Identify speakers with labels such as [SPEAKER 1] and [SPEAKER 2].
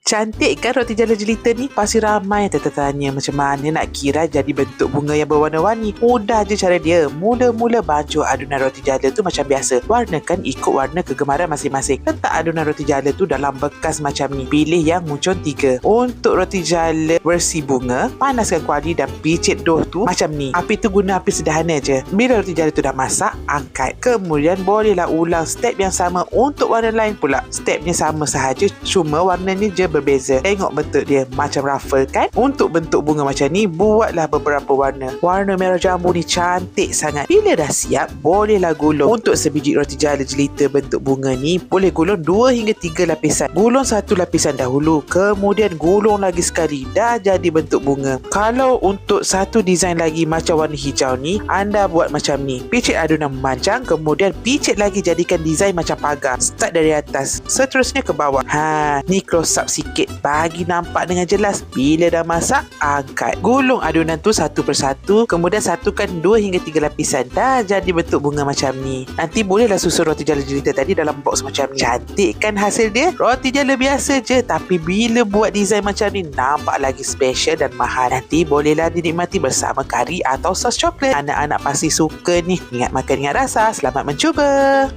[SPEAKER 1] Cantik kan roti jala jelita ni? Pasti ramai yang tertanya macam mana nak kira jadi bentuk bunga yang berwarna-warni. Mudah je cara dia. Mula-mula baju adunan roti jala tu macam biasa. Warnakan ikut warna kegemaran masing-masing. Letak adunan roti jala tu dalam bekas macam ni. Pilih yang muncul 3. Untuk roti jala versi bunga, panaskan kuali dan picit dough tu macam ni. Api tu guna api sederhana je. Bila roti jala tu dah masak, angkat. Kemudian bolehlah ulang step yang sama untuk warna lain pula. Stepnya sama sahaja, cuma warnanya je berbeza. Tengok bentuk dia macam ruffle kan? Untuk bentuk bunga macam ni, buatlah beberapa warna. Warna merah jambu ni cantik sangat. Bila dah siap, bolehlah gulung. Untuk sebiji roti jala jelita bentuk bunga ni, boleh gulung 2 hingga 3 lapisan. Gulung 1 lapisan dahulu, kemudian gulung lagi sekali. Dah jadi bentuk bunga. Kalau untuk satu design lagi macam warna hijau ni, anda buat macam ni. Picit adunan memanjang, kemudian picit lagi jadikan design macam pagar. Start dari atas, seterusnya ke bawah. Ni close up sikit bagi nampak dengan jelas. Bila dah masak, angkat. Gulung adunan tu satu persatu, kemudian satukan 2 hingga 3 lapisan. Dah jadi bentuk bunga macam ni. Nanti bolehlah susun roti jala jelita tadi dalam box macam ni. Cantik kan hasil dia? Roti jala biasa je, tapi bila buat design macam ni, nampak lagi special dan mahal. Nanti bolehlah dinikmati bersama kari atau sos coklat. Anak-anak pasti suka ni. Ingat makan, ingat rasa. Selamat mencuba.